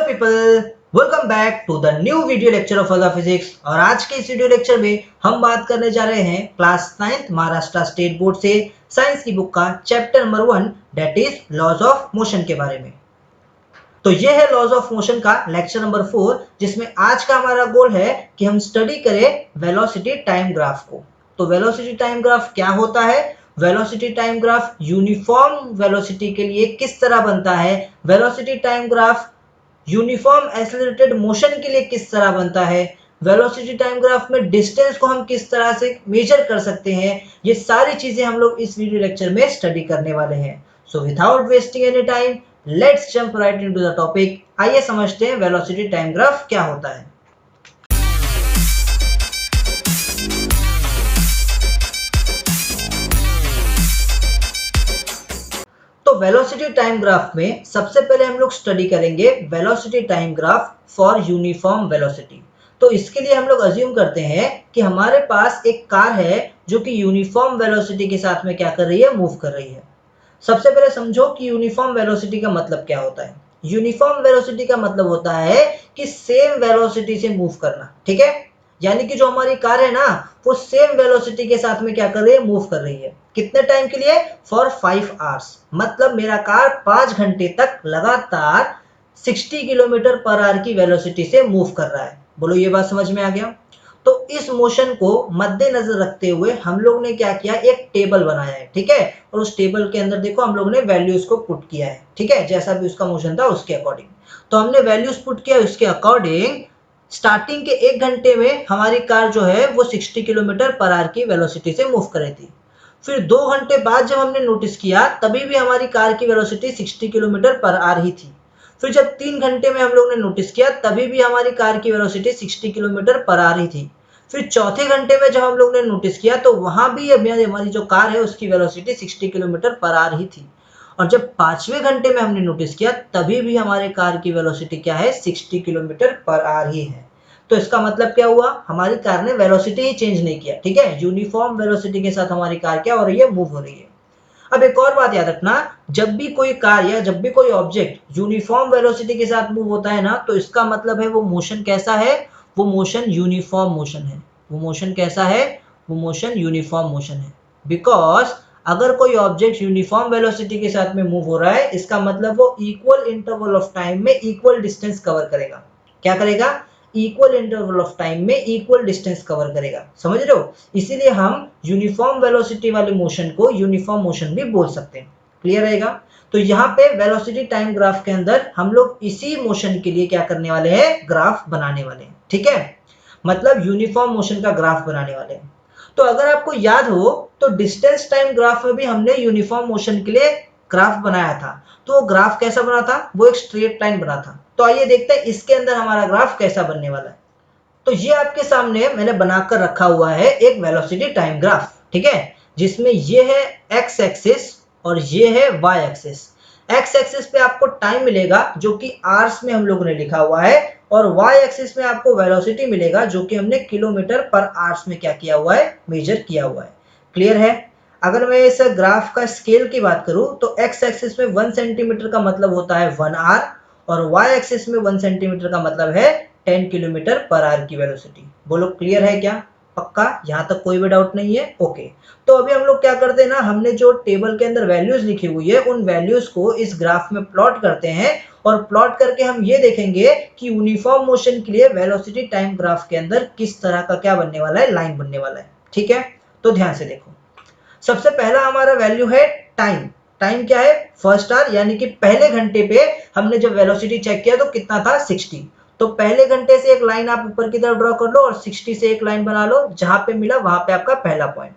People, welcome back to the new video lecture of physics. और आज के इस वीडियो लेक्चर में हम बात करने जा रहे हैं class 9th Maharashtra state board से साइंस की बुक का chapter number 1 that is laws of motion के बारे में। तो ये है लॉज ऑफ मोशन का लेक्चर नंबर 4, जिसमें आज का हमारा गोल है कि हम स्टडी करें वेलोसिटी टाइम ग्राफ को। तो वेलोसिटी टाइम ग्राफ क्या होता है, velocity time graph uniform velocity के लिए किस तरह बनता है, velocity time graph uniform accelerated motion के लिए किस तरह बनता है, वेलोसिटी टाइम ग्राफ में डिस्टेंस को हम किस तरह से मेजर कर सकते हैं, ये सारी चीजें हम लोग इस वीडियो लेक्चर में स्टडी करने वाले हैं। So without wasting any time let's jump right into the topic. आइए समझते हैं वेलोसिटी टाइम ग्राफ क्या होता है। तो वेलोसिटी टाइम ग्राफ में सबसे पहले हम लोग स्टडी करेंगे velocity time graph for uniform velocity. तो इसके लिए हम लोग अज्यूम करते हैं कि हमारे पास एक कार है जो कि यूनिफॉर्म वेलोसिटी के साथ में क्या कर रही है, मूव कर रही है। सबसे पहले समझो कि यूनिफॉर्म वेलोसिटी का मतलब क्या होता है। यूनिफॉर्म वेलोसिटी का मतलब होता है कि सेम वेलोसिटी से मूव करना, ठीक है। यानी कि जो हमारी कार है ना, वो सेम वेलोसिटी के साथ में क्या कर रही है, मूव कर रही है। कितने टाइम के लिए, फॉर 5 आवर्स। मतलब मेरा कार 5 घंटे तक लगातार 60 किलोमीटर पर आवर की वेलोसिटी से मूव कर रहा है। बोलो ये बात समझ में आ गया। तो इस मोशन को मद्देनजर रखते हुए हम लोग ने क्या किया, एक टेबल बनाया है, ठीक है। और उस टेबल के अंदर देखो हम लोग ने वैल्यूज को पुट किया है, ठीक है, जैसा भी उसका मोशन था उसके अकॉर्डिंग। तो हमने वैल्यूज पुट किया, उसके अकॉर्डिंग स्टार्टिंग के 1 घंटे में हमारी कार जो है वो 60 किलोमीटर पर आवर की वेलोसिटी से मूव कर रही थी। फिर 2 घंटे बाद जब हमने नोटिस किया तभी भी हमारी कार की वेलोसिटी 60 किलोमीटर पर आवर ही थी। फिर जब 3 घंटे में हम लोग ने नोटिस किया तभी भी हमारी कार की वेलोसिटी 60 किलोमीटर पर आवर ही थी। फिर चौथे घंटे में जब हम लोग ने नोटिस किया तो वहां भी हमारी जो कार है उसकी वेलोसिटी 60 किलोमीटर पर आवर ही थी। और जब 5वें घंटे में हमने नोटिस किया तभी भी हमारे कार की वेलोसिटी क्या है, 60 किलोमीटर पर आवर ही है। तो इसका मतलब क्या हुआ, हमारी कार ने वेलोसिटी ही चेंज नहीं किया, ठीक है। यूनिफॉर्म वेलोसिटी के साथ हमारी कार क्या हो रही है, मूव हो रही है। अब एक और बात याद रखना, जब भी कोई कार या जब भी कोई ऑब्जेक्ट यूनिफॉर्म वेलोसिटी के साथ मूव होता है ना, तो इसका मतलब है वो मोशन कैसा है, वो मोशन यूनिफॉर्म मोशन है। वो मोशन कैसा है, वो मोशन यूनिफॉर्म मोशन है। बिकॉज अगर कोई ऑब्जेक्ट यूनिफॉर्म वेलोसिटी के साथ में मूव हो रहा है, इसका मतलब वो इक्वल इंटरवल ऑफ टाइम में इक्वल डिस्टेंस कवर करेगा। क्या करेगा, इक्वल इंटरवल ऑफ टाइम में इक्वल डिस्टेंस कवर करेगा। समझ रहे हो, इसीलिए हम यूनिफॉर्म वेलोसिटी वाले मोशन को यूनिफॉर्म मोशन भी बोल सकते हैं। क्लियर रहेगा। तो यहाँ पे वेलोसिटी टाइम ग्राफ के अंदर हम लोग इसी मोशन के लिए क्या करने वाले हैं, ग्राफ बनाने वाले हैं, ठीक है। मतलब यूनिफॉर्म मोशन का ग्राफ बनाने वाले हैं। तो अगर आपको याद हो तो डिस्टेंस टाइम ग्राफ में भी हमने यूनिफॉर्म मोशन के लिए ग्राफ बनाया था। तो वो ग्राफ कैसा बना था, वो एक स्ट्रेट लाइन बना था। तो आइए देखते हैं इसके अंदर हमारा ग्राफ कैसा बनने वाला है। तो ये आपके सामने मैंने बनाकर रखा हुआ है एक वेलोसिटी टाइम ग्राफ, ठीक है, जिसमें ये है एक्स एक्सिस और ये है वाई एक्सिस। एक्स एक्सिस पे आपको टाइम मिलेगा जो कि आवर्स में हम लोगों ने लिखा हुआ है, और वाई एक्सिस में आपको वेलोसिटी मिलेगा जो कि हमने किलोमीटर पर आवर्स में क्या किया हुआ है, मेजर किया हुआ है। क्लियर है। अगर मैं इस ग्राफ का स्केल की बात करूं तो एक्स एक्सिस में 1 सेंटीमीटर का मतलब होता है 1 आवर, और वाई एक्सिस में 1 सेंटीमीटर का मतलब है 10 किलोमीटर पर आवर की वेलोसिटी। बोलो क्लियर है क्या, पक्का, यहाँ तक कोई भी डाउट नहीं है। ओके। तो अभी हम लोग क्या करते हैं ना, हमने जो टेबल के अंदर वैल्यूज लिखी हुई है उन वैल्यूज को इस ग्राफ में प्लॉट करते हैं, और प्लॉट करके हम ये देखेंगे कि यूनिफॉर्म मोशन के लिए वेलोसिटी टाइम ग्राफ के अंदर किस तरह का क्या बनने वाला है, लाइन बनने वाला है, ठीक है। तो ध्यान से देखो, सबसे पहला हमारा वैल्यू है टाइम। टाइम क्या है, फर्स्ट आवर, यानी कि पहले घंटे पे हमने जब वेलोसिटी चेक किया तो कितना था, 60। तो पहले घंटे से एक लाइन आप ऊपर की तरफ ड्रॉ कर लो और 60 से एक लाइन बना लो, जहां पे मिला वहां पे आपका पहला पॉइंट।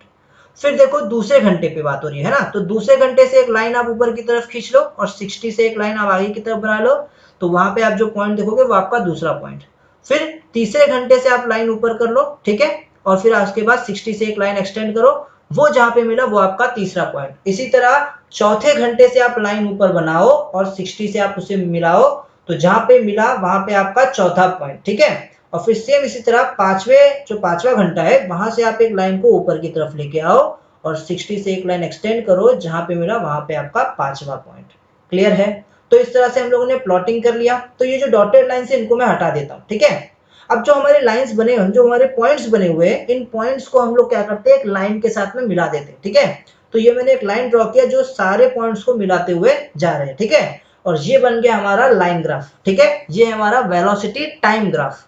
फिर देखो दूसरे घंटे पे बात हो रही है ना, तो दूसरे घंटे से एक लाइन आप ऊपर की तरफ खींच लो और 60 से एक लाइन आप आगे की तरफ बना लो, तो वहां पे आप जो पॉइंट देखोगे वो आपका दूसरा पॉइंट। फिर तीसरे घंटे से आप लाइन ऊपर कर लो, ठीक है, और फिर उसके बाद 60 से एक लाइन एक्सटेंड करो, वो जहां पे मिला वो आपका तीसरा पॉइंट। इसी तरह चौथे घंटे से आप लाइन ऊपर बनाओ और 60 से आप उसे मिलाओ, तो जहां पे मिला वहां पे आपका चौथा पॉइंट, ठीक है। और फिर सेम इसी तरह पांचवा घंटा है, वहां से आप एक लाइन को ऊपर की तरफ लेके आओ और 60 से एक लाइन एक्सटेंड करो, जहां पे मिला वहां पे आपका पांचवा पॉइंट। क्लियर है। तो इस तरह से हम लोगों ने प्लॉटिंग कर लिया। तो ये जो डॉटेड लाइन से इनको मैं हटा देता हूँ, ठीक है। अब जो हमारे लाइंस बने हुए, जो हमारे पॉइंट्स बने हुए हैं, इन पॉइंट्स को हम लोग क्या करते हैं, एक लाइन के साथ में मिला देते हैं, ठीक है। तो ये मैंने एक लाइन ड्रॉ किया जो सारे पॉइंट्स को मिलाते हुए जा रहे हैं, ठीक है। और ये बन गया हमारा लाइन ग्राफ, ठीक है। ये हमारा वेलोसिटी टाइम ग्राफ।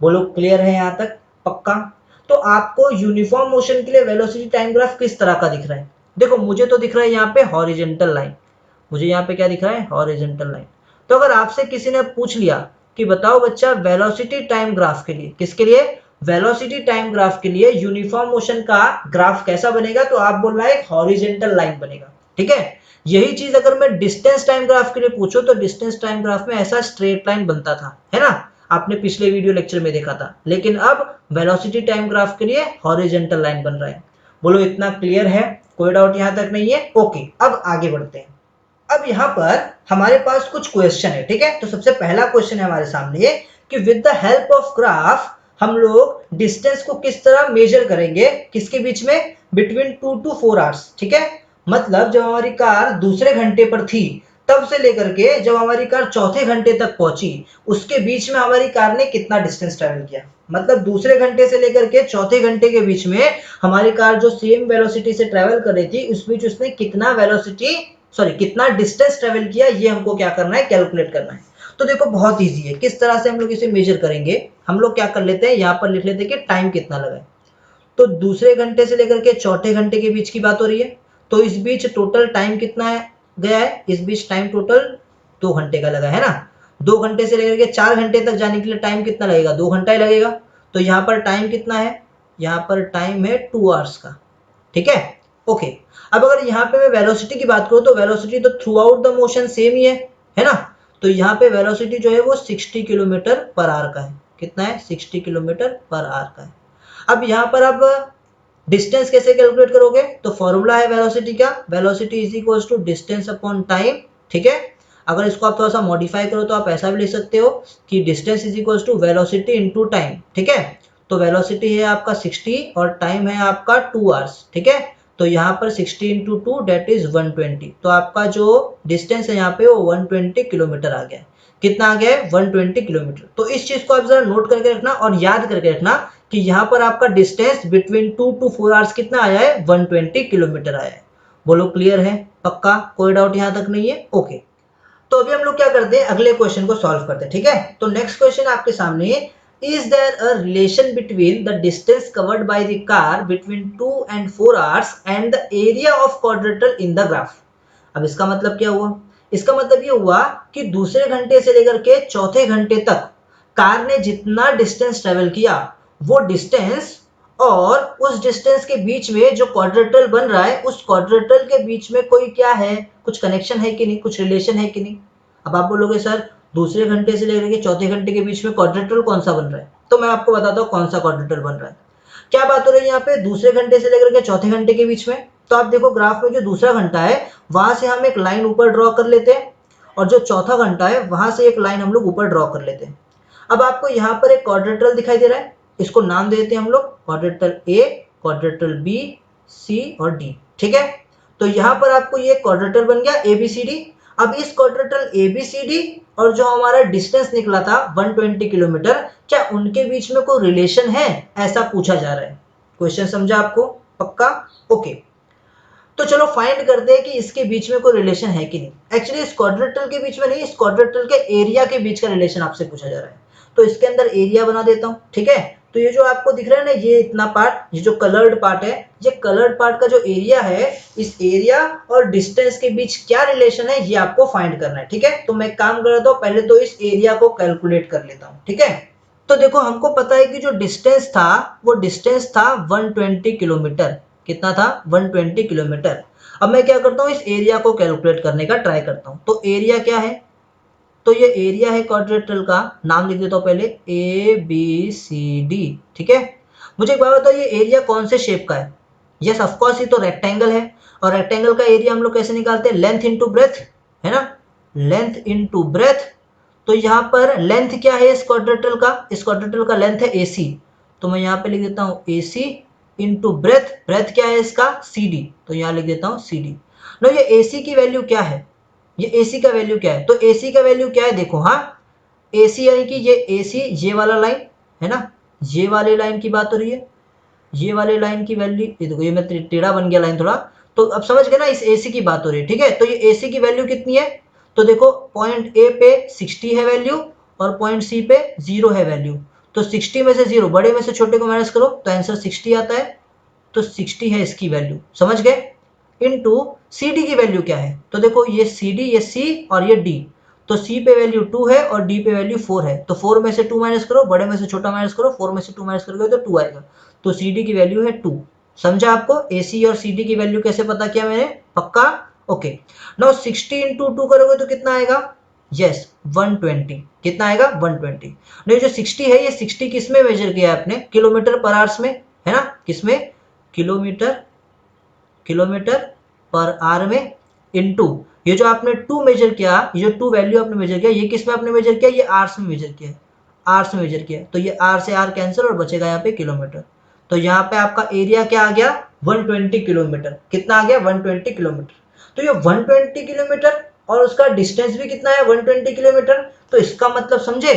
बोलो क्लियर है यहाँ तक, पक्का। तो आपको यूनिफॉर्म मोशन के लिए वेलोसिटी टाइम ग्राफ किस तरह का दिख रहा है? देखो मुझे तो दिख रहा है यहाँ पे हॉरिजेंटल लाइन, मुझे यहाँ पे क्या दिख रहा है, हॉरिजेंटल लाइन। तो अगर आपसे किसी ने पूछ लिया कि बताओ बच्चा वेलोसिटी टाइम ग्राफ के लिए, किसके लिए, वेलोसिटी टाइम ग्राफ के लिए यूनिफॉर्म मोशन का ग्राफ कैसा बनेगा, तो आप बोल रहा है हॉरिजेंटल लाइन बनेगा, ठीक है। यही चीज अगर मैं डिस्टेंस टाइम ग्राफ के लिए पूछूं तो डिस्टेंस टाइम ग्राफ में ऐसा स्ट्रेट लाइन बनता था, है ना, आपने पिछले वीडियो लेक्चर में देखा था। लेकिन अब वेलोसिटी टाइम ग्राफ के लिए हॉरिजेंटल लाइन बन रहा है। बोलो इतना क्लियर है, कोई डाउट यहां तक नहीं है? ओके, अब आगे बढ़ते हैं। अब यहाँ पर हमारे पास कुछ क्वेश्चन है, ठीक है। तो सबसे पहला क्वेश्चन है हमारे सामने कि with the help of graph हम लोग डिस्टेंस को किस तरह मेजर करेंगे, किसके बीच में, बिटवीन 2 to 4 आवर्स, ठीक है। मतलब जब हमारी कार दूसरे घंटे पर थी तब से लेकर के जब हमारी कार चौथे घंटे तक पहुंची, उसके बीच में हमारी कार ने कितना डिस्टेंस ट्रेवल किया। मतलब दूसरे घंटे से लेकर के चौथे घंटे के बीच में हमारी कार जो सेम वेलोसिटी से ट्रेवल कर रही थी, उस बीच उसने कितना डिस्टेंस ट्रेवल किया, ये हमको क्या करना है, कैलकुलेट करना है। तो देखो बहुत इजी है, किस तरह से हम लोग इसे मेजर करेंगे। हम लोग क्या कर लेते हैं, यहाँ पर लिख लेते हैं कि टाइम कितना लगा है। तो दूसरे घंटे से लेकर के चौथे घंटे के बीच की बात हो रही है, तो इस बीच टोटल टाइम कितना है गया है, इस बीच टाइम टोटल 2 घंटे का लगा है ना। 2 घंटे से लेकर के 4 घंटे तक जाने के लिए टाइम कितना लगेगा, 2 घंटा ही लगेगा। तो यहाँ पर टाइम कितना है, यहाँ पर टाइम है 2 आवर्स का, ठीक है। ओके, अब अगर यहाँ पे मैं वेलोसिटी की बात करूँ तो वेलोसिटी तो throughout the motion same ही है ना। तो यहाँ पे वेलोसिटी जो है वो 60 किलोमीटर पर आवर का है। कितना है, 60 किलोमीटर पर आवर का है। अब यहाँ पर आप डिस्टेंस कैसे कैलकुलेट करोगे, तो फॉर्मूला है वेलोसिटी का, velocity is equals to distance upon time, ठीक है। अगर इसको आप थोड़ा सा मॉडिफाई करो तो आप ऐसा भी लिख सकते हो कि distance is equals to velocity into time, ठीक है। तो वेलोसिटी है आपका 60 और टाइम है आपका 2 आवर्स, ठीक है। तो यहाँ पर 60 इंटू 2 डेट इज 120। तो आपका जो डिस्टेंस है यहाँ पे वो 120 किलोमीटर आ गया है। कितना आ गया है, 120 किलोमीटर। तो इस चीज को आप जरा नोट करके रखना और याद करके रखना कि यहाँ पर आपका डिस्टेंस बिटवीन 2 to 4 आवर्स कितना आया है, 120 किलोमीटर आया है। बोलो क्लियर है, पक्का, कोई डाउट यहाँ तक नहीं है? ओके, तो अभी हम लोग क्या करते हैं, अगले क्वेश्चन को सॉल्व करते हैं, ठीक है। तो नेक्स्ट क्वेश्चन आपके सामने है, is there a relation between the distance covered by the car between 2 and 4 hours and the area of quadrilateral in the graph? अब इसका मतलब क्या हुआ, इसका मतलब ये हुआ कि दूसरे घंटे से लेकर के चौथे घंटे तक कार ने जितना डिस्टेंस ट्रेवल किया, वो डिस्टेंस और उस डिस्टेंस के बीच में जो क्वाड्रेटल बन रहा है, उस क्वाड्रेटल के बीच में कोई क्या है, कुछ कनेक्शन है कि नहीं, कुछ रिलेशन है कि नहीं। अब आप बोलोगे सर दूसरे घंटे से लेकर के चौथे घंटे के बीच में क्वाड्रेटल कौन सा बन रहा है, तो मैं आपको बताता हूँ कौन सा क्वाड्रेटल बन रहा है। क्या बात हो रही है यहाँ पे, दूसरे घंटे से लेकर के चौथे घंटे के बीच में। तो आप देखो ग्राफ में जो दूसरा घंटा है वहां से हम एक लाइन ऊपर ड्रॉ कर लेते हैं, और जो चौथा घंटा है वहां से एक लाइन हम लोग ऊपर ड्रॉ कर लेते हैं। अब आपको यहाँ पर एक क्वाड्रेटल दिखाई दे रहा है, इसको नाम दे देते हैं हम लोग क्वाड्रेटल ए, क्वाड्रेटल बी, सी और डी, ठीक है। तो यहाँ पर आपको ये क्वाड्रेटल बन गया एबीसीडी। अब इस क्वाड्रेटल एबीसीडी और जो हमारा डिस्टेंस निकला था 120 किलोमीटर, क्या उनके बीच में कोई रिलेशन है, ऐसा पूछा जा रहा है। क्वेश्चन समझा आपको, पक्का? ओके, तो चलो फाइंड करते हैं कि इसके बीच में कोई रिलेशन है कि नहीं। एक्चुअली इस क्वाड्रेटल के बीच में नहीं, इस क्वाड्रेटल के एरिया के बीच का रिलेशन आपसे पूछा जा रहा है। तो इसके अंदर एरिया बना देता हूँ, ठीक है। तो ये जो आपको दिख रहा है ना, ये इतना पार्ट, ये जो कलर्ड पार्ट है, ये कलर्ड पार्ट का जो एरिया है, इस एरिया और डिस्टेंस के बीच क्या रिलेशन है, ये आपको फाइंड करना है, ठीक है। तो मैं काम करता हूँ, पहले तो इस एरिया को कैलकुलेट कर लेता हूँ, ठीक है। तो देखो हमको पता है कि जो डिस्टेंस था वो डिस्टेंस था 120 किलोमीटर। कितना था, 120 किलोमीटर। अब मैं क्या करता हूँ, इस एरिया को कैलकुलेट करने का ट्राई करता हूँ। तो एरिया क्या है, तो ये एरिया है क्वाड्रेटल का, नाम लिख देता हूँ पहले ए बी सी डी, ठीक है। मुझे एक बात बताओ, ये एरिया कौन से शेप का है? यस ऑफ कोर्स ये तो रेक्टेंगल है, और रेक्टेंगल का एरिया हम लोग कैसे निकालते हैं, लेंथ इनटू ब्रेथ, है ना, लेंथ इनटू ब्रेथ। तो यहाँ पर लेंथ क्या है इस क्वाड्रेटल का, इस क्वाड्रेटल का लेंथ है AC। तो मैं यहाँ पे लिख देता हूँ AC इंटू ब्रेथ, ब्रेथ क्या है इसका CD, तो यहाँ लिख देता हूँ CD। नो ये AC की वैल्यू क्या है, ये AC का वैल्यू क्या है, तो AC का वैल्यू क्या है देखो, हाँ AC यानी कि ये AC ये वाला लाइन है ना, ये वाले लाइन की बात हो रही है, ये वाले लाइन की वैल्यू, ये देखो ये मैं टेढ़ा बन गया लाइन थोड़ा, तो अब समझ गए ना, इस AC की बात हो रही है, ठीक है। तो ये AC की वैल्यू कितनी है, तो देखो पॉइंट A पे 60 है वैल्यू और पॉइंट C पे 0 है वैल्यू, तो 60 में से 0, बड़े में से छोटे को माइनस करो तो आंसर 60 आता है, तो 60 है इसकी वैल्यू, समझ गए। इनटू CD की वैल्यू क्या है, तो देखो ये CD, ये C और ये D, तो C पे वैल्यू 2 है और D पे वैल्यू 4 है, तो 4 में से 2 माइनस करो, बड़े में से छोटा माइनस करो, 4 में से 2 माइनस करोगे तो 2 आएगा, तो CD की वैल्यू है 2। समझा आपको AC और CD की वैल्यू कैसे पता किया मैंने, पक्का, ओके। नाउ 60 इंटू 2 करोगे तो कितना आएगा, यस 120, कितना आएगा 120। नहीं जो 60 है, ये 60 किस में मेजर किया है आपने, किलोमीटर पर आवर्स में, है ना, किसमें, किलोमीटर किलोमीटर पर आवर में, इनटू ये जो आपने 2 मेजर किया, ये जो 2 वैल्यू आपने मेजर किया, ये किस में आपने मेजर किया, ये आवर्स में मेजर किया है, आवर्स में मेजर किया है, तो ये आर से आर कैंसिल और बचेगा यहाँ पे किलोमीटर, तो यहाँ पे आपका एरिया क्या आ गया 120 किलोमीटर, कितना आ गया 120 किलोमीटर, तो ये 120 किलोमीटर और उसका डिस्टेंस भी कितना है 120 किलोमीटर, तो इसका मतलब समझे,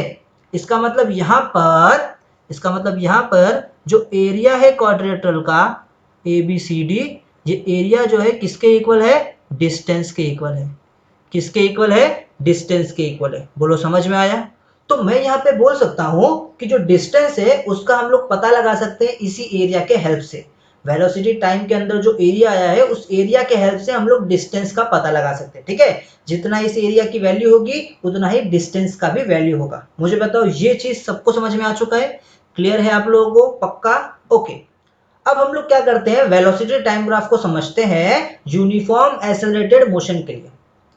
इसका मतलब यहाँ पर जो एरिया है क्वाड्रिलेटरल का ABCD, ये एरिया जो है किसके इक्वल है, डिस्टेंस के इक्वल है, किसके इक्वल है, डिस्टेंस के इक्वल है, बोलो समझ में आया। तो मैं यहाँ पे बोल सकता हूँ कि जो डिस्टेंस है उसका हम लोग पता लगा सकते हैं इसी एरिया के हेल्प से, वेलोसिटी टाइम के अंदर जो एरिया आया है उस एरिया के हेल्प से हम लोग डिस्टेंस का पता लगा सकते हैं, ठीक है। जितना इस एरिया की वैल्यू होगी उतना ही डिस्टेंस का भी वैल्यू होगा। मुझे बताओ ये चीज सबको समझ में आ चुका है, क्लियर है आप लोगों को, पक्का, ओके। अब हम लोग क्या करते हैं, वेलोसिटी टाइम ग्राफ को समझते हैं यूनिफॉर्म एक्सेलरेटेड मोशन के लिए,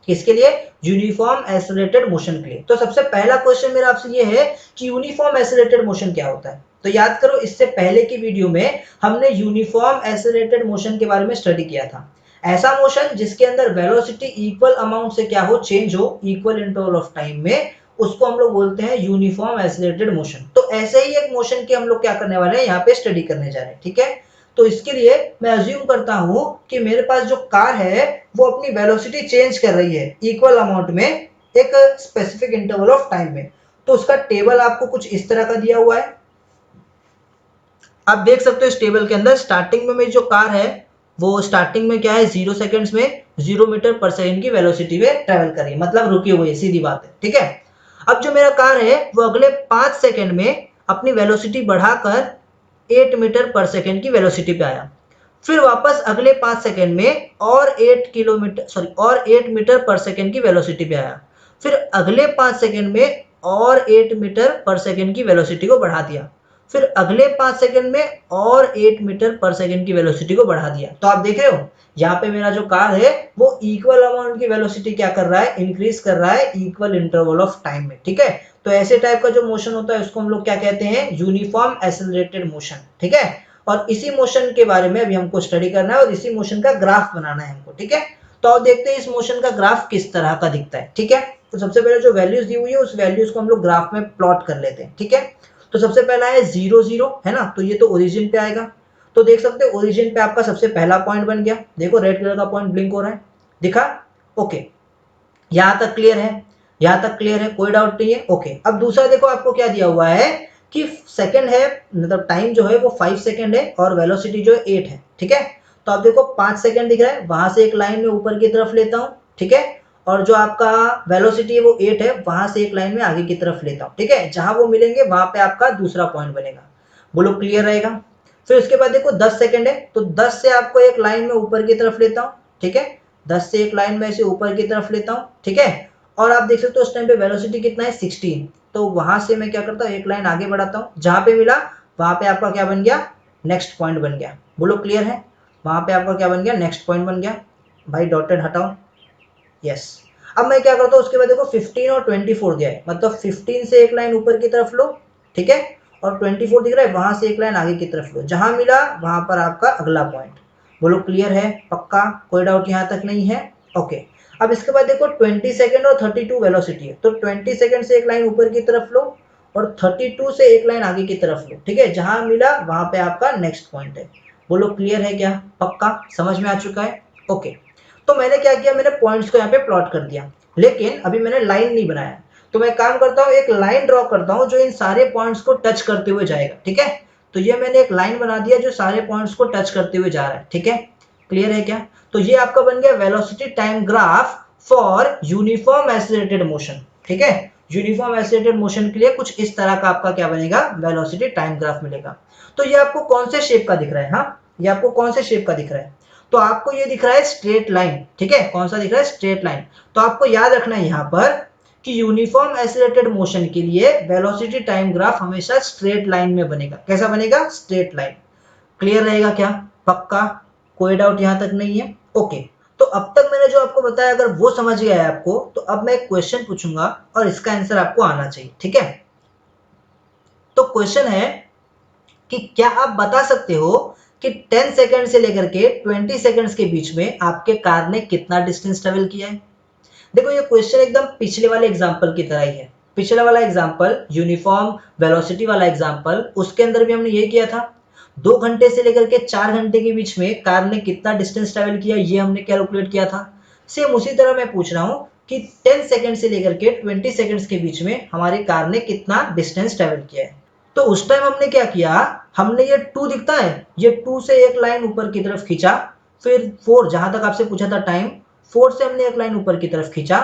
किसके लिए, यूनिफॉर्म एक्सेलरेटेड मोशन के लिए। तो सबसे पहला क्वेश्चन मेरा आपसे ये है कि यूनिफॉर्म एक्सेलरेटेड मोशन क्या होता है, तो याद करो इससे पहले की वीडियो में हमने यूनिफॉर्म एक्सेलरेटेड मोशन के बारे में स्टडी किया था, ऐसा मोशन जिसके अंदर वेलोसिटी इक्वल अमाउंट से क्या हो, चेंज हो इक्वल इंटरवल ऑफ टाइम में, उसको हम लोग बोलते हैं यूनिफॉर्म एक्सेलरेटेड मोशन। तो ऐसे ही एक मोशन की हम लोग क्या करने वाले हैं, यहाँ पे स्टडी करने जा रहे हैं, ठीक है। तो इसके लिए मैं अज्यूम करता हूं कि मेरे पास जो कार है वो अपनी वेलोसिटी चेंज कर रही है इक्वल अमाउंट में एक स्पेसिफिक इंटरवल ऑफ टाइम में, तो उसका टेबल आपको कुछ इस तरह का दिया हुआ है, आप देख सकते हो इस टेबल के अंदर स्टार्टिंग में मेरी जो कार है वो स्टार्टिंग में क्या है 0 सेकंड्स में 0 मीटर पर सेकंड की वेलोसिटी में ट्रेवल कर रही है, मतलब रुकी हुई है, सीधी बात है, ठीक है। अब जो मेरा कार है वो अगले 5 सेकंड में अपनी वेलोसिटी बढ़ाकर 8 मीटर पर सेकंड की वेलोसिटी पे आया, फिर वापस अगले 5 सेकंड में और 8 मीटर पर सेकंड की वेलोसिटी पे आया, फिर अगले 5 सेकंड में और 8 मीटर पर सेकंड की वेलोसिटी को बढ़ा दिया, फिर अगले 5 सेकंड में और 8 मीटर पर सेकंड की वेलोसिटी को बढ़ा दिया। तो आप देख रहे हो यहाँ पे मेरा जो कार है वो इक्वल अमाउंट की वेलोसिटी क्या कर रहा है, इंक्रीज कर रहा है इक्वल इंटरवल ऑफ टाइम में, ठीक है। तो ऐसे टाइप का जो मोशन होता है उसको हम लोग क्या कहते हैं, यूनिफॉर्म एक्सेलरेटेड मोशन, ठीक है। और इसी मोशन के बारे में अभी हमको स्टडी करना है और इसी मोशन का ग्राफ बनाना है हमको, ठीक है। तो अब देखते हैं इस मोशन का ग्राफ किस तरह का दिखता है, ठीक है। तो सबसे पहले जो वैल्यूज दी हुई है उस वैल्यूज को हम लोग ग्राफ में प्लॉट कर लेते हैं, ठीक है। तो सबसे पहला है 0 0, है ना, तो ये तो ओरिजिन पे आएगा, तो देख सकते हो ओरिजिन पे आपका सबसे पहला पॉइंट बन गया, देखो रेड कलर का पॉइंट ब्लिंक हो रहा है, दिखा, ओके। यहां तक क्लियर है, यहां तक क्लियर है, कोई डाउट नहीं है, ओके। अब दूसरा देखो आपको क्या दिया हुआ है कि सेकंड है, मतलब टाइम जो है वो 5 सेकंड है और वेलोसिटी जो है 8 है, ठीक है। तो आप देखो 5 सेकंड दिख रहा है, वहां से एक लाइन में ऊपर की तरफ लेता हूं, ठीक है, और जो आपका वेलोसिटी है वो 8 है, वहां से एक लाइन में आगे की तरफ लेता हूं, ठीक है। जहां वो मिलेंगे वहां पे आपका दूसरा पॉइंट बनेगा, बोलो क्लियर रहेगा। फिर उसके बाद देखो 10 सेकंड है, तो 10 से आपको एक लाइन में ऊपर की तरफ लेता हूं, ठीक है, 10 से एक लाइन में ऐसे ऊपर की तरफ लेता हूं, ठीक है। और आप देख सकते हो उस टाइम पे वेलोसिटी कितना है 16, तो वहां से मैं क्या करता हूँ एक लाइन आगे बढ़ाता हूँ, जहां पे मिला वहां पे आपका क्या बन गया, नेक्स्ट पॉइंट बन गया, बोलो क्लियर है। वहां पे आपका क्या बन गया, नेक्स्ट पॉइंट बन गया, भाई डॉटेड हटाओ, यस। अब मैं क्या करता हूँ उसके बाद देखो 15 और 24 दिया है, मतलब 15 से एक लाइन ऊपर की तरफ लो, ठीक है, और 24 दिख रहा है वहां से एक लाइन आगे की तरफ लो, जहां मिला वहां पर आपका अगला पॉइंट, बोलो क्लियर है, पक्का, कोई डाउट यहाँ तक नहीं है, ओके। अब इसके बाद देखो 20 सेकंड और 32 वेलोसिटी है, तो 20 सेकंड से एक लाइन ऊपर की तरफ लो और 32 से एक लाइन आगे की तरफ लो, ठीक है, जहां मिला वहां पे आपका नेक्स्ट पॉइंट है, बोलो क्लियर है क्या, पक्का समझ में आ चुका है, ओके। तो मैंने क्या किया, मैंने पॉइंट्स को यहाँ पे प्लॉट कर दिया, लेकिन अभी मैंने लाइन नहीं बनाया। तो मैं काम करता हूँ, एक लाइन ड्रॉ करता हूँ जो इन सारे पॉइंट्स को टच करते हुए जाएगा। ठीक है, तो ये मैंने एक लाइन बना दिया जो सारे पॉइंट्स को टच करते हुए जा रहा है। ठीक है, क्लियर है क्या? तो ये आपका बन गया velocity time graph for uniform accelerated motion. ठीक है, यूनिफॉर्म एक्सीलरेटेड मोशन के लिए कुछ इस तरह का आपका क्या बनेगा, वेलोसिटी टाइम ग्राफ मिलेगा। तो ये आपको कौन से शेप का दिख रहा है? हाँ, ये आपको कौन से शेप का दिख रहा है? तो आपको ये दिख रहा है स्ट्रेट लाइन। ठीक है, कौन सा दिख रहा है? Straight line. तो आपको याद रखना है यहाँ पर कि यूनिफॉर्म एक्सीलरेटेड मोशन के लिए वेलोसिटी टाइम ग्राफ हमेशा स्ट्रेट लाइन में बनेगा। कैसा बनेगा? Straight line. क्लियर रहेगा क्या? पक्का? कोई डाउट यहां तक नहीं है? ओके, तो अब तक मैंने जो आपको बताया अगर वो समझ गया है आपको, तो अब मैं एक क्वेश्चन पूछूंगा और इसका आंसर आपको आना चाहिए। ठीक है, तो क्वेश्चन है कि क्या आप बता सकते हो कि 10 सेकंड से लेकर के 20 सेकंड्स के बीच में आपके कार ने कितना डिस्टेंस ट्रेवल किया है? देखो ये क्वेश्चन एकदम पिछले वाले एग्जांपल की तरह ही है। पिछले वाला एग्जांपल यूनिफॉर्म वेलोसिटी वाला एग्जांपल, उसके अंदर भी हमने ये किया था। 2 घंटे से लेकर के 4 घंटे के बीच में कार ने कितना डिस्टेंस ट्रेवल किया, ये हमने कैलकुलेट किया था। सेम उसी तरह मैं पूछ रहा हूँ कि 10 सेकंड से लेकर के 20 सेकंड्स के बीच में हमारी कार ने कितना डिस्टेंस ट्रेवल किया है। तो उस टाइम हमने क्या किया, हमने ये 2 दिखता है, ये 2 से एक लाइन ऊपर की तरफ खींचा, फिर 4, जहां तक आपसे पूछा था टाइम, 4 से हमने एक लाइन ऊपर की तरफ खींचा,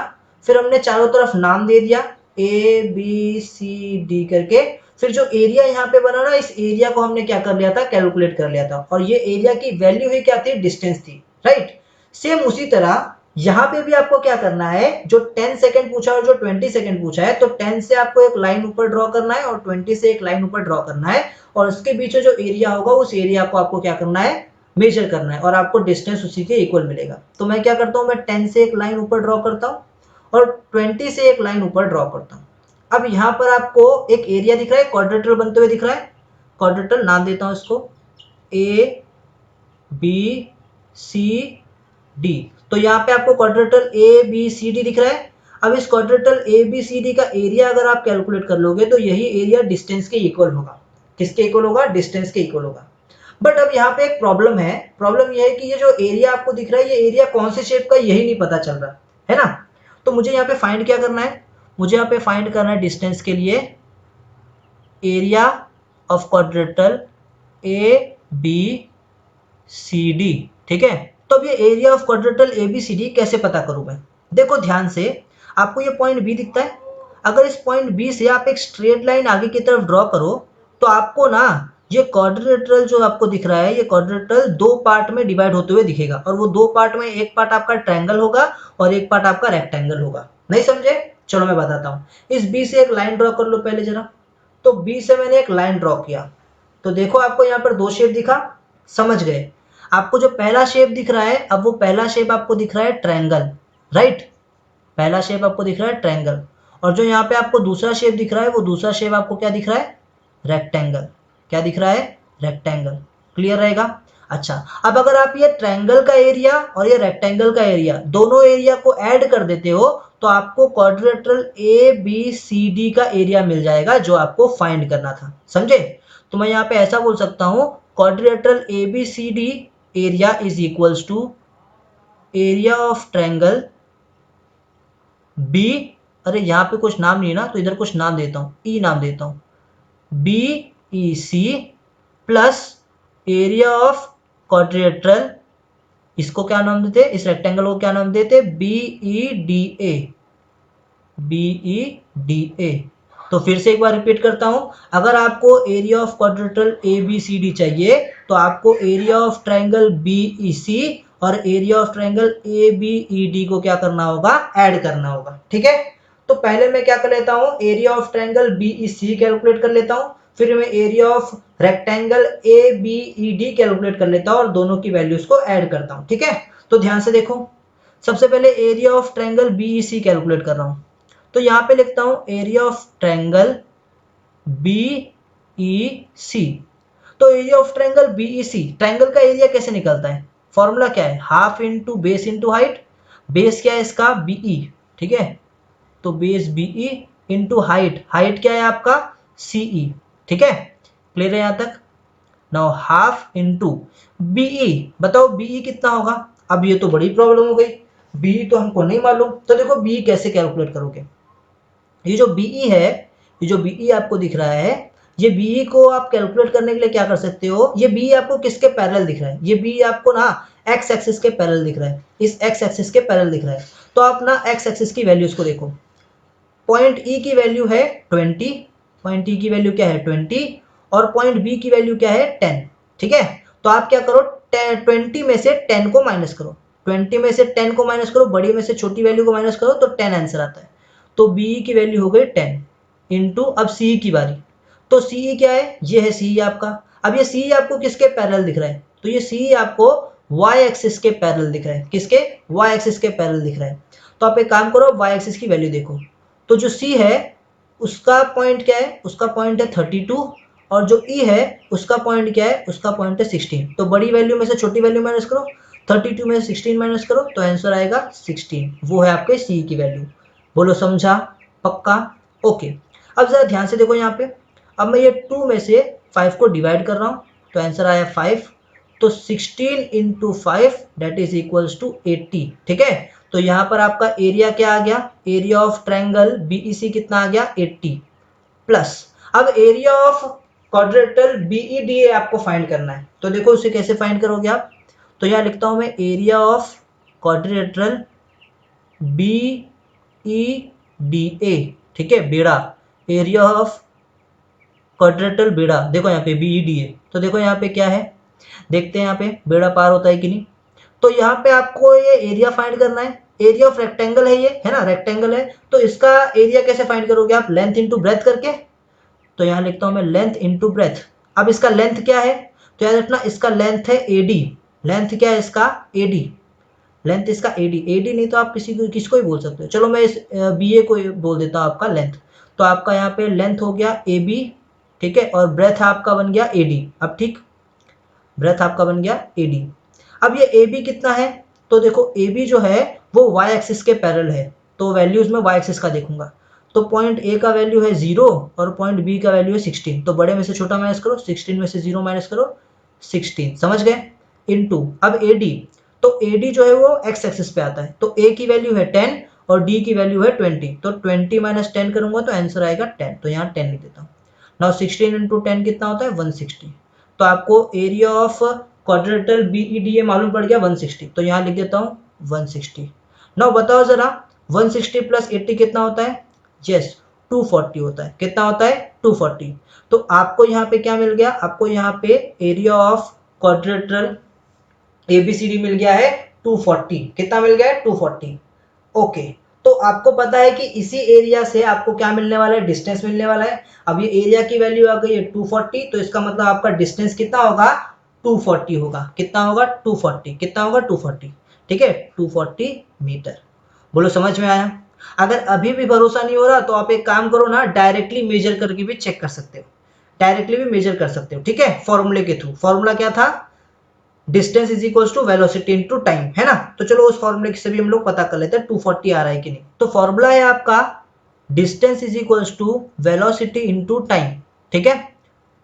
फिर हमने चारों तरफ नाम दे दिया ए बी सी डी करके। फिर जो एरिया यहाँ पे बना ना, इस एरिया को हमने क्या कर लिया था, कैलकुलेट कर लिया था, और ये एरिया की वैल्यू ही क्या थी, डिस्टेंस थी। राइट, सेम उसी तरह यहाँ पे भी आपको क्या करना है, जो 10 सेकंड पूछा और जो 20 सेकंड पूछा है, तो 10 से आपको एक लाइन ऊपर ड्रॉ करना है और 20 से एक लाइन ऊपर ड्रॉ करना है, और उसके बीच जो एरिया होगा उस एरिया को आपको क्या करना है, मेजर करना है, और आपको डिस्टेंस उसी के इक्वल मिलेगा। तो मैं क्या करता हूँ, मैं 10 से एक लाइन ऊपर ड्रॉ करता हूँ और 20 से एक लाइन ऊपर ड्रॉ करता हूँ। अब यहाँ पर आपको एक एरिया दिख रहा है, क्वाड्रेटल बनते हुए दिख रहा है। क्वाड्रेटल नाम देता हूँ इसको ए बी सी डी। तो यहाँ पे आपको quadrilateral A B C D दिख रहा है। अब इस quadrilateral A B C D का एरिया अगर आप कैलकुलेट कर लोगे तो यही एरिया डिस्टेंस के इक्वल होगा। किसके इक्वल होगा? डिस्टेंस के इक्वल होगा। बट अब यहाँ पे एक प्रॉब्लम है। प्रॉब्लम यह है कि ये जो एरिया आपको दिख रहा है, ये एरिया कौन से शेप का, यही नहीं पता चल रहा है ना। तो मुझे यहाँ पे फाइंड क्या करना है, मुझे यहाँ पे फाइंड करना है डिस्टेंस के लिए area of quadrilateral A B C D. ठीक है, तो अब ये area of quadrilateral A B C D कैसे पता करूं मैं? देखो ध्यान से, आपको ये पॉइंट बी दिखता है। अगर इस पॉइंट बी से आप एक स्ट्रेट लाइन आगे की तरफ ड्रॉ करो, तो आपको ना ये क्वाड्रेटल जो आपको दिख रहा है, ये क्वाड्रेटल 2 पार्ट में डिवाइड होते हुए दिखेगा, और वो 2 पार्ट में एक पार्ट आपका ट्रायंगल होगा और एक पार्ट आपका रेक्टेंगल होगा। नहीं समझे? चलो मैं बताता हूँ। इस बी से एक लाइन ड्रॉ कर लो पहले जरा। तो बी से मैंने एक लाइन ड्रॉ किया, तो देखो आपको यहाँ पर 2 शेप दिखा। समझ गए? आपको जो पहला शेप दिख रहा है, अब वो पहला शेप आपको दिख रहा है ट्रायंगल। राइट, पहला शेप आपको दिख रहा है ट्रायंगल, और जो यहाँ पे आपको दूसरा शेप दिख रहा है, वो दूसरा शेप आपको क्या दिख रहा है? रेक्टेंगल। क्या दिख रहा है? रेक्टेंगल। क्लियर रहेगा? अच्छा, अब अगर आप ये ट्रायंगल का एरिया और ये रेक्टेंगल का एरिया, दोनों एरिया को ऐड कर देते हो, तो आपको quadrilateral A B C D का एरिया मिल जाएगा जो आपको फाइंड करना था। समझे? तो मैं यहाँ पे ऐसा बोल सकता हूँ, quadrilateral A B C D area is equals to area of triangle B, अरे यहाँ पे कुछ नाम नहीं है ना, तो इधर कुछ नाम देता हूँ, ई नाम देता हूँ, B E C plus area of quadrilateral, इसको क्या नाम देते, इस रेक्टेंगल को क्या नाम देते, B E D A. B E D A. तो फिर से एक बार रिपीट करता हूं, अगर आपको area of quadrilateral A B C D चाहिए, तो आपको area of triangle B E C और area of triangle A B E D को क्या करना होगा? ऐड करना होगा। ठीक है, तो पहले मैं क्या कर लेता हूं, area of triangle B E C calculate कर लेता हूं, फिर मैं area of rectangle A B E D calculate कर लेता हूं और दोनों की वैल्यूज को ऐड करता हूं। ठीक है, तो ध्यान से देखो, सबसे पहले area of triangle B E C calculate कर रहा हूं। तो यहां पे लिखता हूं area of triangle B E C. तो area of triangle B E C, triangle का एरिया कैसे निकलता है? फॉर्मूला क्या है? Half into base into height. Base क्या है इसका? बीई। ठीक है, तो base B E into height, height क्या है आपका? सीई। ठीक है, क्लियर है यहां तक? नाउ हाफ इंटू बीई, बताओ बीई कितना होगा? अब ये तो बड़ी प्रॉब्लम हो गई, बीई तो हमको नहीं मालूम। तो देखो बीई कैसे कैलकुलेट करोगे, ये जो बीई है, ये जो बीई आपको दिख रहा है, ये बीई को आप कैलकुलेट करने के लिए क्या कर सकते हो, ये बीई आपको किसके पैरेलल दिख रहा है, ये बीई आपको ना एक्स एक्सिस के पैरेलल दिख रहा है, इस एक्स एक्सिस के पैरेलल दिख रहा है। तो आप ना एक्स एक्सिस की वैल्यूज को देखो, पॉइंट ई की वैल्यू है 20, पॉइंट ई की वैल्यू क्या है 20, और पॉइंट बी की वैल्यू क्या है 10। ठीक है, तो आप क्या करो, 20 में से 10 को माइनस करो, 20 में से 10 को माइनस करो, बड़ी में से छोटी वैल्यू को माइनस करो, तो 10 आंसर आता है। तो बी की वैल्यू हो गई 10 इंटू, अब सी की बारी, तो सी क्या है, ये है सी आपका। अब ये सी आपको किसके पैरेलल दिख रहा है, तो ये सी आपको वाई एक्सिस के पैरेलल दिख रहा है, किसके, वाई एक्सिस के पैरेलल दिख रहा है। तो आप एक काम करो, वाई एक्सिस की वैल्यू देखो, तो जो सी है उसका पॉइंट क्या है, उसका पॉइंट है 32, और जो ई है उसका पॉइंट क्या है, उसका पॉइंट है 16। तो बड़ी वैल्यू में से छोटी वैल्यू माइनस करो, 32 में से 16 माइनस करो, तो आंसर आएगा 16, वो है आपके सी की वैल्यू। बोलो समझा, पक्का, ओके। अब जरा ध्यान से देखो यहाँ पे, अब मैं ये 2 में से 5 को डिवाइड कर रहा हूँ, तो आंसर आया 5, तो 16 into 5 that is equals to 80। ठीक है, तो यहाँ पर आपका एरिया क्या आ गया, एरिया ऑफ ट्रायंगल बीईसी कितना आ गया 80 प्लस, अब एरिया ऑफ क्वाड्रेटल बीईडीए आपको फाइंड करना है। तो देखो उसे कैसे फाइंड करोगे आप, तो यहाँ लिखता हूं मैं एरिया ऑफ क्वाड्रेटल बीईडीए, ठीक है, बेड़ा, एरिया ऑफ क्वाड्रेटल बेड़ा, देखो यहाँ पे बीईडीए, तो देखो यहाँ पे क्या है, देखते हैं यहाँ पे बेड़ा पार होता है कि नहीं। तो यहाँ पे आपको ये एरिया फाइंड करना है, एरिया ऑफ रेक्टेंगल है ये, है ना, रेक्टेंगल है, तो इसका एरिया कैसे फाइंड करोगे आप, लेंथ इंटू ब्रेथ करके। तो यहाँ लिखता हूँ मैं लेंथ इंटू ब्रेथ। अब इसका लेंथ क्या है, तो याद रखना इसका लेंथ है एडी, लेंथ क्या है इसका, एडी, लेंथ इसका एडी, एडी नहीं तो आप किसको ही बोल सकते हो, चलो मैं इस बीए को बोल देता हूँ आपका लेंथ। तो आपका यहाँ पे लेंथ हो गया ए बी, ठीक है, और ब्रेथ आपका बन गया एडी। अब ठीक, ब्रेथ आपका बन गया एडी। अब ये ए बी कितना है, तो देखो ए बी जो है वो वाई एक्सिस के पैरेलल है, तो वैल्यूज में वाई एक्सिस का देखूंगा। तो पॉइंट ए का वैल्यू है 0 और पॉइंट बी का वैल्यू है 16, तो बड़े में से छोटा माइनस करो, 16 में से 0 माइनस करो, 16, समझ गए, इनटू अब ए डी, तो ए डी जो है वो एक्स एक्सिस पे आता है, तो ए की वैल्यू है 10 और डी की वैल्यू है 20, तो 20 माइनस 10 करूंगा तो आंसर आएगा 10, तो यहाँ 10 लिख देता हूँ। नाउ 16 इंटू 10 कितना होता है 160, तो आपको एरिया ऑफ क्वाड्रेटल बीईडीए मालूम पड़ गया 160, तो यहाँ लिख देता हूँ 160। नाउ बताओ जरा 160 प्लस 80 कितना होता है, यस 240 होता है, कितना होता है 240। तो आपको यहाँ पे क्या मिल गया, आपको यहाँ पे एरिया ऑफ क्वाड्रेटल एबीसीडी मिल गया है 240, कितना मिल गया है 240, ओके। तो आपको पता है कि इसी एरिया से आपको क्या मिलने वाला है, डिस्टेंस मिलने वाला है। अब ये एरिया की वैल्यू आ गई है 240, तो इसका मतलब आपका डिस्टेंस कितना होगा 240 होगा, कितना होगा 240, कितना होगा 240, ठीक है 240 मीटर। बोलो समझ में आया। अगर अभी भी भरोसा नहीं हो रहा तो आप एक काम करो ना, डायरेक्टली मेजर करके भी चेक कर सकते हो, डायरेक्टली भी मेजर कर सकते हो, ठीक है, फॉर्मूले के थ्रू। फॉर्मूला क्या था, distance is equals to velocity into time, है ना। तो चलो उस फॉर्मूले से भी हम लोग पता कर लेते हैं 240 आ रहा है कि नहीं। तो फॉर्मूला है आपका distance is equals to velocity into time, ठीक है।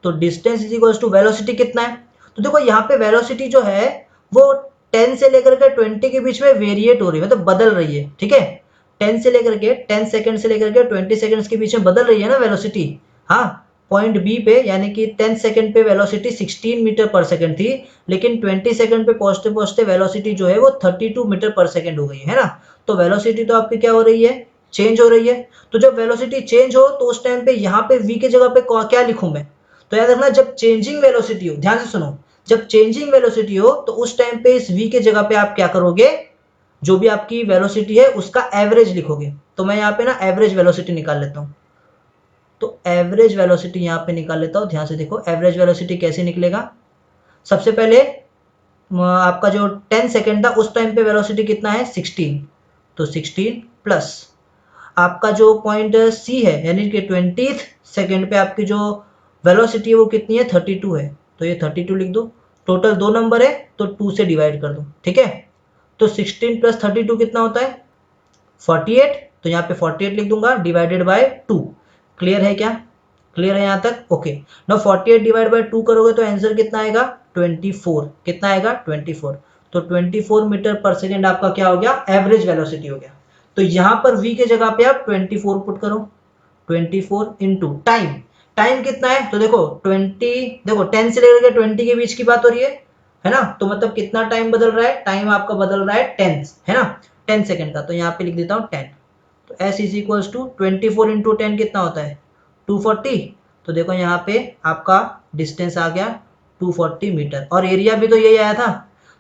तो distance is equals to velocity कितना है, तो देखो यहाँ पे वेलोसिटी जो है वो 10 से लेकर के 20 के बीच में वेरिएट हो रही है, मतलब बदल रही है, ठीक है। 10 से लेकर के 10 सेकंड से लेकर के 20 सेकंड्स के बीच में बदल रही है ना वेलोसिटी। हाँ, पॉइंट बी पे यानी कि 10 सेकंड पे वेलोसिटी 16 मीटर पर सेकंड थी, लेकिन 20 सेकंड पे पहुंचते पहुंचते वेलोसिटी जो है वो 32 मीटर पर सेकंड हो गई है ना। तो वेलोसिटी तो आपकी क्या हो रही है, चेंज हो रही है। तो जब वेलोसिटी चेंज हो तो उस टाइम पे यहाँ पे v के जगह पे क्या लिखूं मैं, तो याद रखना जब चेंजिंग वेलोसिटी हो, ध्यान से सुनो, जब चेंजिंग वेलोसिटी हो तो उस टाइम पे इस v के जगह पे आप क्या करोगे, जो भी आपकी वेलोसिटी है उसका एवरेज लिखोगे। तो मैं यहाँ पे ना एवरेज वेलोसिटी निकाल लेता हूँ, तो एवरेज वेलोसिटी यहाँ पे निकाल लेता हूँ। ध्यान से देखो एवरेज वेलोसिटी कैसे निकलेगा, सबसे पहले आपका जो 10 सेकेंड था उस टाइम पे वेलोसिटी कितना है 16, तो 16 प्लस आपका जो पॉइंट सी है यानी कि 20 सेकेंड पे आपकी जो वेलोसिटी है वो कितनी है 32 है, तो ये 32 लिख दो। टोटल 2 नंबर है तो 2 से डिवाइड कर दो, ठीक है। तो 16 प्लस 32 कितना होता है 48, तो यहाँ पे 48 लिख दूंगा डिवाइडेड बाय 2। क्लियर है क्या, क्लियर है यहाँ तक, ओके। नाउ 48 डिवाइड बाय 2 करोगे तो आंसर कितना आएगा 24, कितना आएगा 24। तो 24 मीटर पर सेकेंड आपका क्या हो गया, एवरेज वेलोसिटी हो गया। तो यहां पर v के जगह पे आप 24 पुट करो, 24 इंटू टाइम, टाइम कितना है तो देखो 20, देखो 10 से लेकर 20 के बीच की बात हो रही है ना, तो मतलब कितना टाइम बदल रहा है, टाइम आपका बदल रहा है 10 है ना, 10 सेकेंड का। तो यहाँ पे लिख देता हूँ 10। तो s is equal to 24 into 10 कितना होता है 240। तो देखो यहाँ पे आपका डिस्टेंस आ गया 240 मीटर, और एरिया भी तो यही आया था।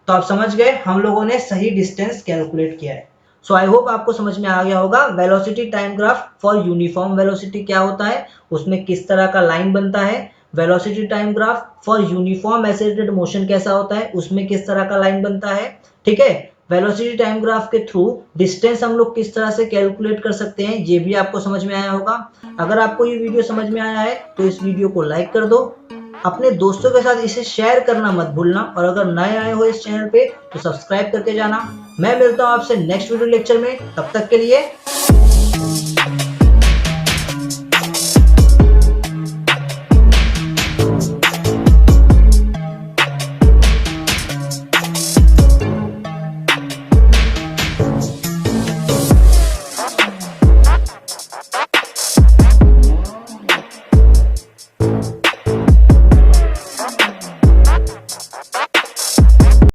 तो आप समझ गए हम लोगों ने सही डिस्टेंस कैलकुलेट किया है। सो आई होप आपको समझ में आ गया होगा velocity time graph for uniform velocity क्या होता है, उसमें किस तरह का लाइन बनता है। Velocity time graph for uniform acylated motion कैसा होता है, उसमें किस तरह का लाइन बनता है। ठीक है, वेलोसिटी टाइम ग्राफ के थ्रू डिस्टेंस हम लोग किस तरह से कैलकुलेट कर सकते हैं, ये भी आपको समझ में आया होगा। अगर आपको ये वीडियो समझ में आया है तो इस वीडियो को लाइक कर दो, अपने दोस्तों के साथ इसे शेयर करना मत भूलना, और अगर नए आए हो इस चैनल पे तो सब्सक्राइब करके जाना। मैं मिलता हूं आपसे नेक्स्ट वीडियो लेक्चर में, तब तक के लिए